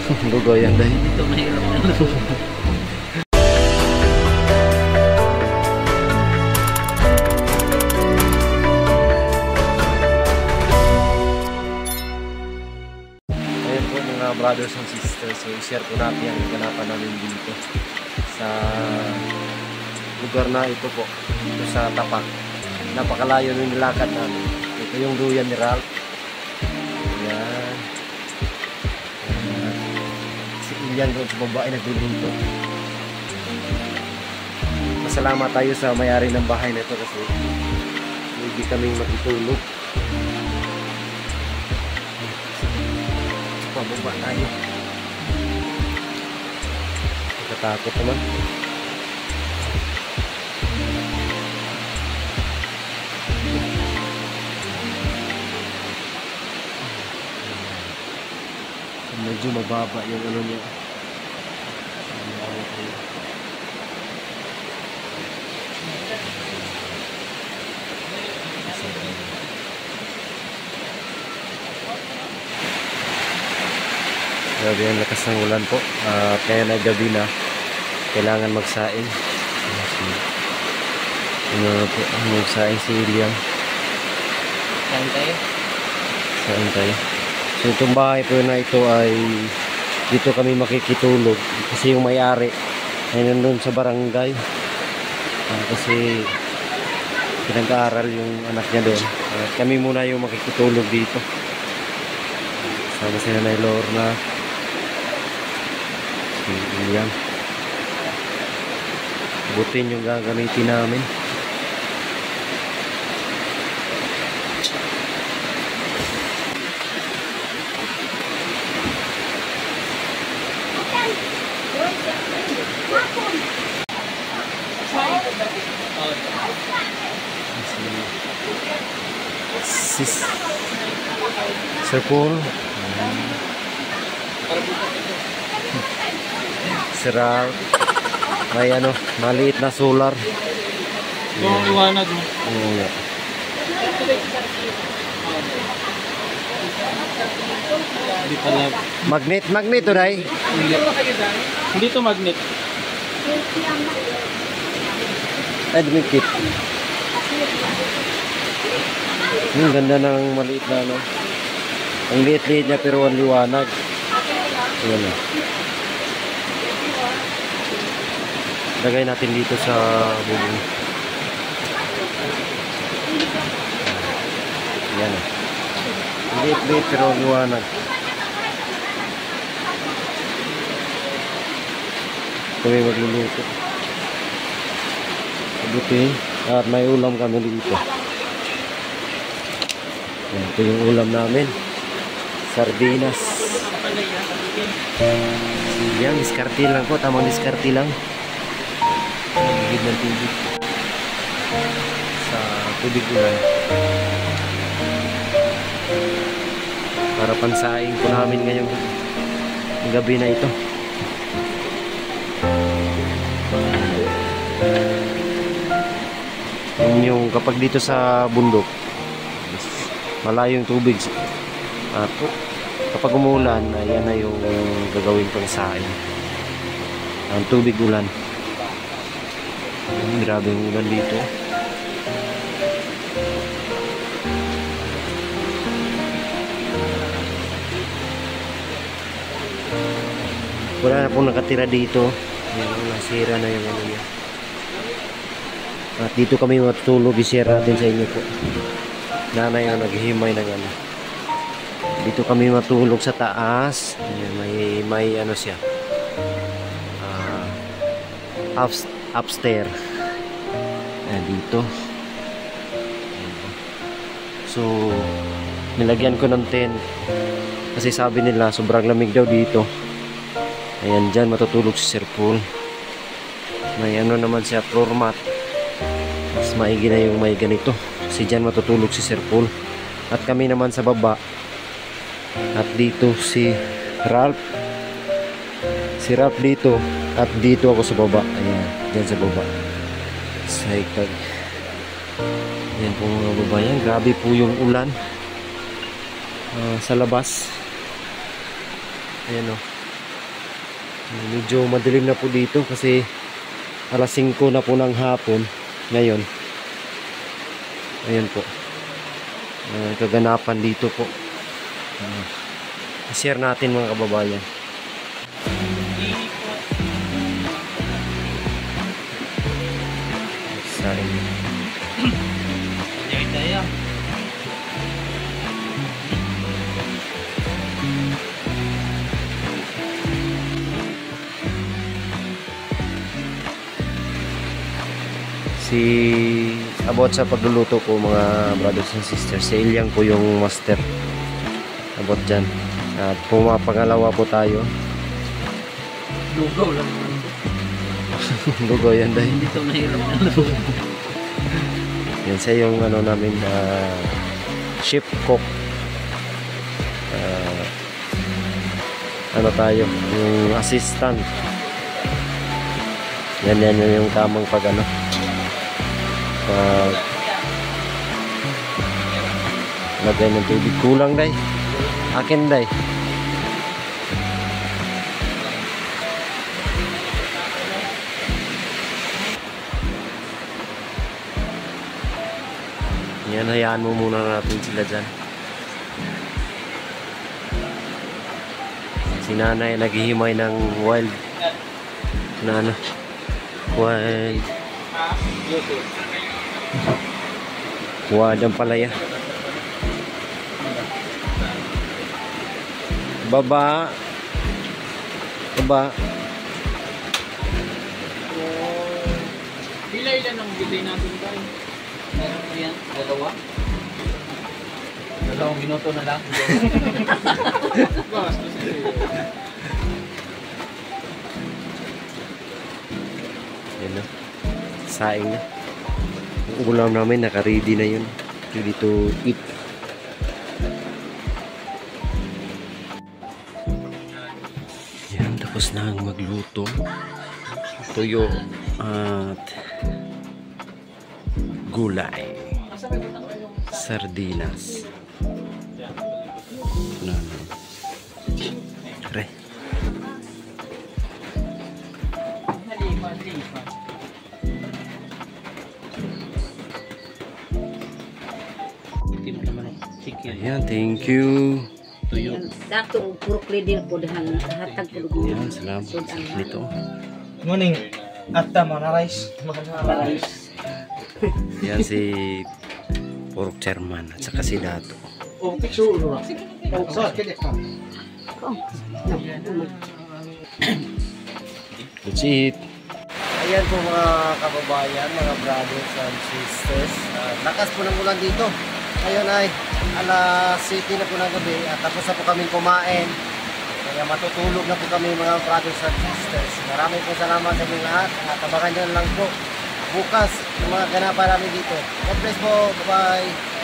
Lugaw yan dahil. Dito mahirap na lugaw. Ayan po mga brothers and sisters. So i-share po natin ang ganapan namin dito sa lugar na ito po. Ito sa Tapak. Napakalayo ng nilakad namin. Ito yung duyan ni Ralph. Ayan. Si Ilian doon sa babae nagluluto. Masalamat tayo sa may-ari ng bahay na ito kasi hindi kaming matutulog. Pababa tayo. Nakatakot naman. Medyo mababa yung ano niya. Grabe ang lakas ng ulan po. Kaya na gabi na kailangan magsaing. Magsaing si Ilian. Saan tayo? Saan tayo? So itong bahay po na ito ay dito kami makikitulog kasi yung may-ari ay nandun sa barangay. Kasi pinag-aaral yung anak niya doon. Kami muna yung makikitulog dito. Sama sila na Lorna. Yan. Butin yung gagamitin namin. Sir Paul. Sira. May ano, maliit na solar. Yung liwanag mo. Oo. Hindi pala. Magnet to dai. Hindi to magnet. Admit kit. Ang ganda ng maliit na ano. Ang liit-liit niya pero ang liwanag. Ayan na. Lagay natin dito sa bubong. Ayan na. Ang liit-liit pero ang liwanag. Kami magluluto. Buti. At may ulam kami dito. Ito yung ulam namin. Sardinas. Yan, diskarte lang po. Tamang diskarte lang. Higit ng tubig. Sa tubig ulan. Para pansaing po namin ngayong gabi na ito. Yung kapag dito sa bundok malayo yung tubig at kapag umulan ayan na yung gagawin pang saing ang tubig ulan. Grabe yung ulan dito. Wala na pong nakatira dito. Ayan, nasira na yung ano niya. At dito kami matutulog, i-share natin sa inyo po. Nanay ang naghihimay ng ano. Dito kami matulog sa taas. Ayan, may ano siya. Upstairs. Ayan, dito. So, nilagyan ko ng tent. Kasi sabi nila, sobrang lamig daw dito. Ayan, dyan matutulog si Sir Paul. May ano naman siya, floor mat. Mas maigi na yung may ganito. Kasi dyan matutulog si Sir Paul. At kami naman sa baba. At dito si Ralph. Si Ralph dito. At dito ako sa baba. Ayan, dyan sa baba. Sa higtag. Ayan po mga babayan. Grabe po yung ulan. Sa labas. Ayan o. Medyo madilim na po dito kasi alas 5 na po ng hapon ngayon. Ayan po. Kaganapan dito po. I-share natin mga kababayan. Sa inyo. Diyan tayo. About sa pagluluto po mga brothers and sisters, si Ilyang po yung master about dyan. At pumapangalawa po tayo. Lugaw lang naman. Lugaw yan dahil. Hindi ito mahirap na lugaw. Yan siya yung ano namin chef cook. Ano tayo, yung assistant. Yan yung tamang pag ano. Lagay ng tubig. Kulang day. Akin day. Yan, hayaan mo muna natin sila dyan. Si nanay naghihimay ng wild na ano, wild ang palaya. Baba. Ilan ang bigay natin tayo? Meron yan? Dalawa? Dalawang minuto na lang. Bastos Yan na. Saing na. Yung ulam namin naka-ready na yun. Ready to eat. Yan, tapos na ang magluto. Tuyo at gulay. Sardinas. Re. Tim naman ang chicken. Ayan, thank you. Tuyo. Dato purukli din po dahan hatag po Ayan, salamat nito. Morning. Atta mana rice. Mana rice. Yan si Pork Chairman at saka si Dato. Oh, picture dulu. Oh, so kede ka. That's it. Ayan po mga kababayan, mga brothers and sisters. Lakas po ng ulan dito. Ngayon ay alas 7 na po ng gabi at tapos na po kaming kumain. Kaya matutulog na po kami mga brothers and sisters. Maraming po salamat sa inyo lahat. At abangan nyo lang po bukas yung mga ganapan namin dito. God bless po. Bye-bye.